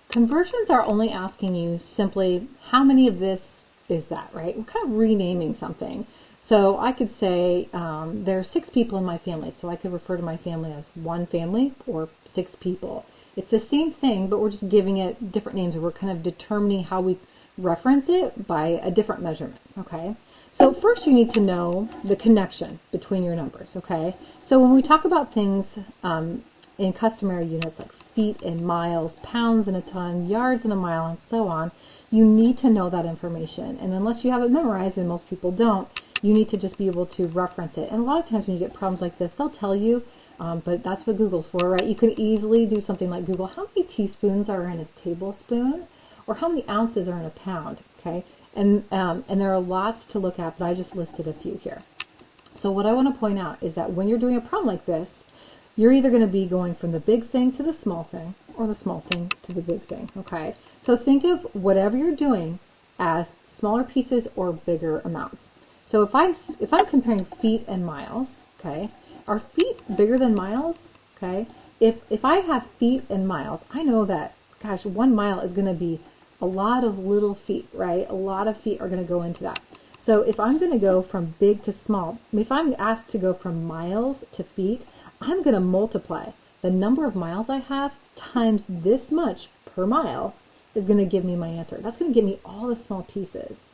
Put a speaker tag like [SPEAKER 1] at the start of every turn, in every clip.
[SPEAKER 1] Conversions are only asking you simply how many of this is that, right? We're kind of renaming something. So I could say there are 6 people in my family, so I could refer to my family as one family or 6 people. It's the same thing, but we're just giving it different names. We're kind of determining how we reference it by a different measurement, okay? So first you need to know the connection between your numbers, okay? So when we talk about things in customary units like feet and miles, pounds and a ton, yards and a mile, and so on, you need to know that information. And unless you have it memorized, and most people don't, you need to just be able to reference it. And a lot of times when you get problems like this, they'll tell you, but that's what Google's for, right? You can easily do something like Google, how many teaspoons are in a tablespoon? Or how many ounces are in a pound, okay? And there are lots to look at, but I just listed a few here. So what I want to point out is that when you're doing a problem like this, you're either going to be going from the big thing to the small thing, or the small thing to the big thing, okay? So think of whatever you're doing as smaller pieces or bigger amounts. So if I'm comparing feet and miles, okay, are feet bigger than miles, okay? If I have feet and miles, I know that, gosh, 1 mile is going to be a lot of little feet, right? A lot of feet are going to go into that. So if I'm going to go from big to small, if I'm asked to go from miles to feet, I'm going to multiply the number of miles I have times this much per mile is going to give me my answer. That's going to give me all the small pieces.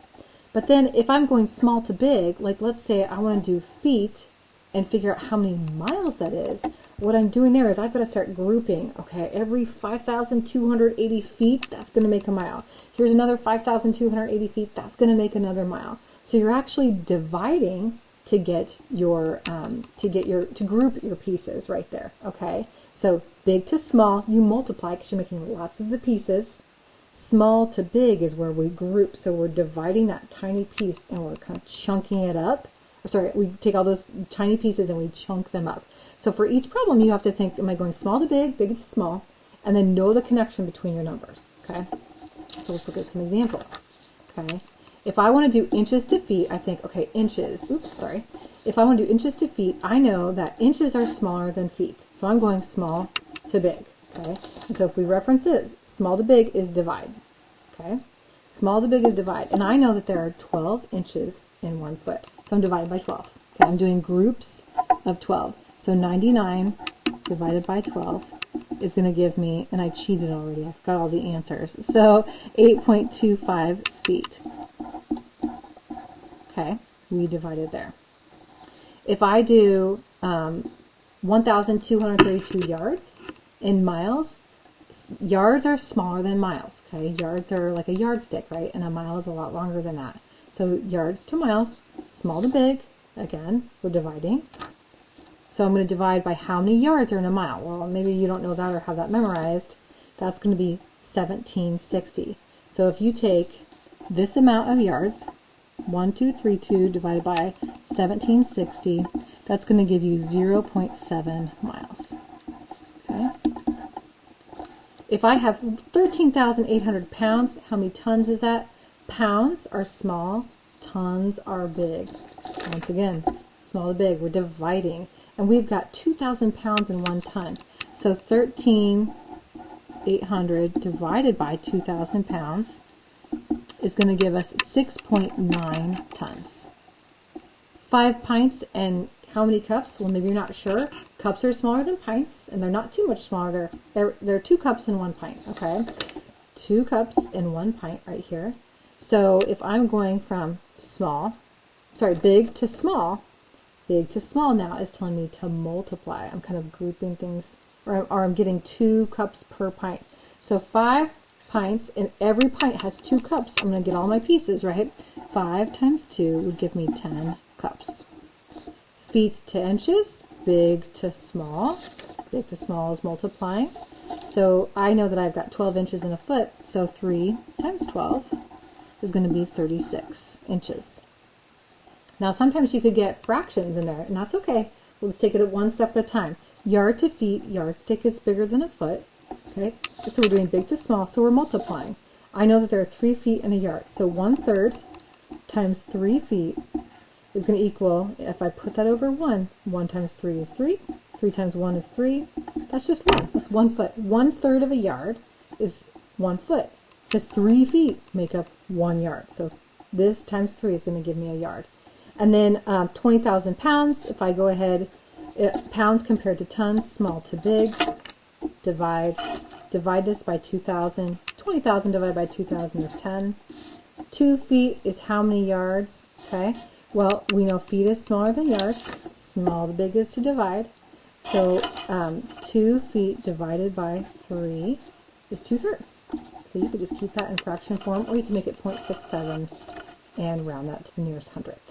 [SPEAKER 1] But then if I'm going small to big, like let's say I want to do feet and figure out how many miles that is, what I'm doing there is I've got to start grouping. Okay, every 5,280 feet, that's going to make a mile. Here's another 5,280 feet, that's going to make another mile. So you're actually dividing to get your to group your pieces right there. Okay, so big to small, you multiply because you're making lots of the pieces. Small to big is where we group, so we're dividing that tiny piece and we're kind of chunking it up. Sorry, we take all those tiny pieces and we chunk them up. So for each problem, you have to think, am I going small to big, big to small, and then know the connection between your numbers, okay? So let's look at some examples, okay? If I want to do inches to feet, I think, okay, inches, If I want to do inches to feet, I know that inches are smaller than feet. So I'm going small to big, okay? And so if we reference it, small to big is divide, okay? Small to big is divide. And I know that there are 12 inches in 1 foot. So I'm dividing by 12. Okay, I'm doing groups of 12. So 99 divided by 12 is going to give me, and I cheated already, I've got all the answers. So 8.25 feet. Okay, we divided there. If I do 1,232 yards in miles, yards are smaller than miles, okay? Yards are like a yardstick, right? And a mile is a lot longer than that. So yards to miles, small to big, again, we're dividing. So I'm going to divide by how many yards are in a mile. Well, maybe you don't know that or have that memorized. That's going to be 1760. So if you take this amount of yards, 1232 divided by 1760, that's going to give you 0.7 miles. Okay? If I have 13,800 pounds, how many tons is that? Pounds are small, tons are big. Once again, small to big, we're dividing. And we've got 2,000 pounds in 1 ton. So 13,800 divided by 2,000 pounds is going to give us 6.9 tons. 5 pints and how many cups? Well, maybe you're not sure. Cups are smaller than pints, and they're not too much smaller. They're 2 cups in 1 pint, okay? 2 cups in 1 pint right here. So if I'm going from big to small now is telling me to multiply. I'm kind of grouping things, or I'm getting 2 cups per pint. So 5 pints, and every pint has 2 cups. I'm going to get all my pieces, right? 5 times 2 would give me 10 cups. Feet to inches, big to small. Big to small is multiplying. So I know that I've got 12 inches in a foot, so 3 times 12 is going to be 36 inches. Now sometimes you could get fractions in there, and that's okay. We'll just take it at one step at a time. Yard to feet, yardstick is bigger than a foot. Okay, so we're doing big to small, so we're multiplying. I know that there are 3 feet in a yard, so 1/3 times 3 feet is going to equal, if I put that over 1, 1 times 3 is 3, 3 times 1 is 3, that's just 1, that's 1 foot. 1/3 of a yard is 1 foot. Because 3 feet make up 1 yard. So this times 3 is going to give me a yard. And then 20,000 pounds, if I go ahead, pounds compared to tons, small to big, divide this by 2,000. 20,000 divided by 2,000 is 10. 2 feet is how many yards? Okay. Well, we know feet is smaller than yards. Small to big is to divide. So 2 feet divided by 3 is 2/3. So you could just keep that in fraction form, or you can make it 0.67 and round that to the nearest hundredth.